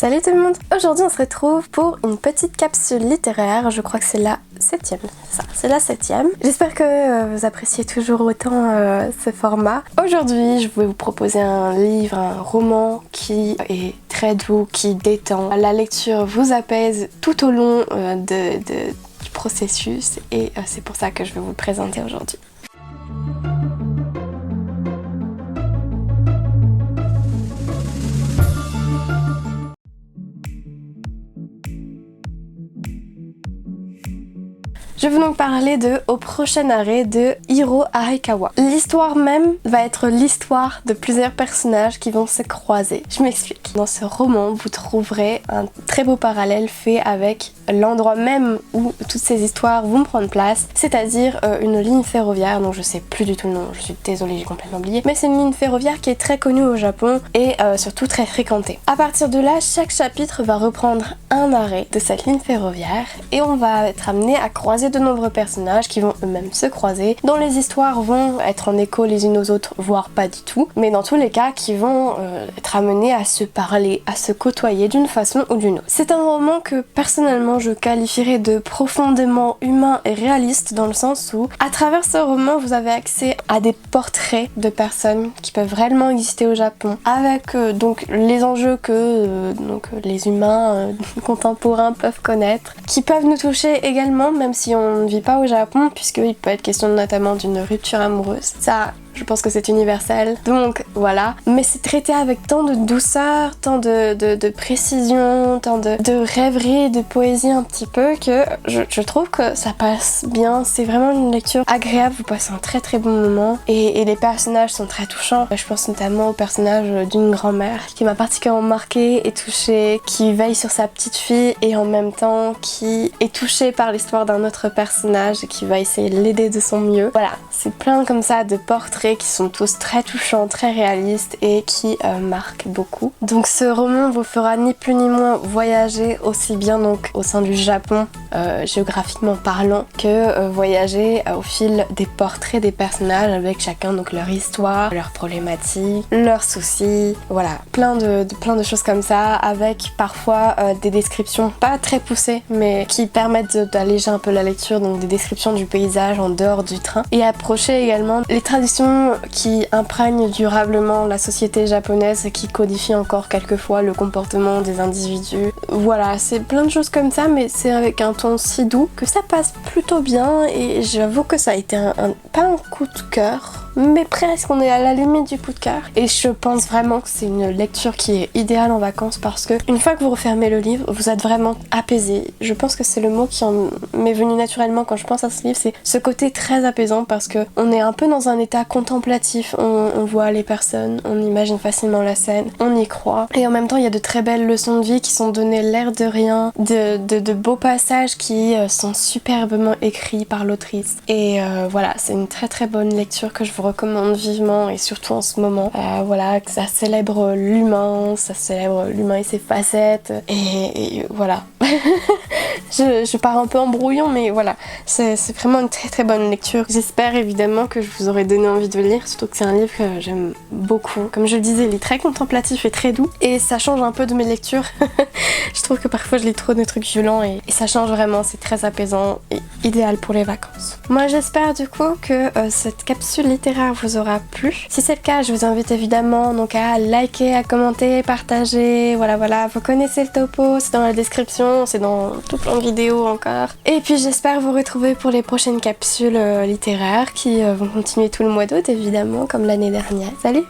Salut tout le monde! Aujourd'hui on se retrouve pour une petite capsule littéraire, je crois que c'est la 7ème, c'est la 7ème. J'espère que vous appréciez toujours autant ce format. Aujourd'hui je vais vous proposer un livre, un roman qui est très doux, qui détend. La lecture vous apaise tout au long du processus et c'est pour ça que je vais vous le présenter aujourd'hui. Je vais donc parler de Au prochain arrêt de Hiro Arikawa. L'histoire même va être l'histoire de plusieurs personnages qui vont se croiser. Je m'explique. Dans ce roman, vous trouverez un très beau parallèle fait avec l'endroit même où toutes ces histoires vont prendre place, c'est-à-dire une ligne ferroviaire dont je sais plus du tout le nom, je suis désolée, j'ai complètement oublié, mais c'est une ligne ferroviaire qui est très connue au Japon et surtout très fréquentée. À partir de là, chaque chapitre va reprendre un arrêt de cette ligne ferroviaire et on va être amené à croiser de nombreux personnages qui vont eux-mêmes se croiser, dont les histoires vont être en écho les unes aux autres, voire pas du tout, mais dans tous les cas qui vont être amenés à se parler, à se côtoyer d'une façon ou d'une autre. C'est un roman que personnellement je qualifierais de profondément humain et réaliste dans le sens où à travers ce roman vous avez accès à des portraits de personnes qui peuvent réellement exister au Japon avec donc les enjeux que les humains contemporains peuvent connaître, qui peuvent nous toucher également même si on ne vit pas au Japon puisqu'il peut être question notamment d'une rupture amoureuse. Ça, je pense que c'est universel, donc voilà. Mais c'est traité avec tant de douceur, tant de précision, tant de rêverie, de poésie un petit peu que je trouve que ça passe bien. C'est vraiment une lecture agréable, vous passez un très très bon moment et les personnages sont très touchants. Je pense notamment au personnage d'une grand-mère qui m'a particulièrement marquée et touchée, qui veille sur sa petite fille et en même temps qui est touchée par l'histoire d'un autre personnage et qui va essayer de l'aider de son mieux. Voilà, c'est plein comme ça de portraits qui sont tous très touchants, très réalistes et qui marquent beaucoup. Donc ce roman vous fera ni plus ni moins voyager aussi bien donc au sein du Japon géographiquement parlant que voyager au fil des portraits des personnages avec chacun donc leur histoire, leurs problématiques, leurs soucis, voilà, plein de choses comme ça avec parfois des descriptions pas très poussées mais qui permettent d'alléger un peu la lecture, donc des descriptions du paysage en dehors du train et approcher également les traditions qui imprègnent durablement la société japonaise et qui codifient encore quelquefois le comportement des individus. Voilà, c'est plein de choses comme ça mais c'est avec un ton si doux que ça passe plutôt bien et j'avoue que ça a été pas un coup de cœur mais presque, on est à la limite du coup de cœur et je pense vraiment que c'est une lecture qui est idéale en vacances parce que une fois que vous refermez le livre, vous êtes vraiment apaisé. Je pense que c'est le mot qui m'est venu naturellement quand je pense à ce livre, c'est ce côté très apaisant parce que on est un peu dans un état contemplatif, on voit les personnes, on imagine facilement la scène, on y croit et en même temps il y a de très belles leçons de vie qui sont données l'air de rien, de beaux passages qui sont superbement écrits par l'autrice et voilà, c'est une très très bonne lecture que je vous recommande vivement et surtout en ce moment. Voilà, que ça célèbre l'humain, et ses facettes et voilà. je pars un peu en brouillon mais voilà, c'est vraiment une très très bonne lecture. J'espère évidemment que je vous aurai donné envie de le lire, surtout que c'est un livre que j'aime beaucoup. Comme je le disais, il est très contemplatif et très doux et ça change un peu de mes lectures. Je trouve que parfois je lis trop de trucs violents et ça change vraiment, c'est très apaisant et idéal pour les vacances. Moi j'espère du coup que cette capsule littéraire vous aura plu. Si c'est le cas, je vous invite évidemment donc à liker, à commenter, partager, voilà, vous connaissez le topo, c'est dans la description, c'est dans tout plein de vidéos encore. Et puis j'espère vous retrouver pour les prochaines capsules littéraires qui vont continuer tout le mois d'août évidemment comme l'année dernière. Salut!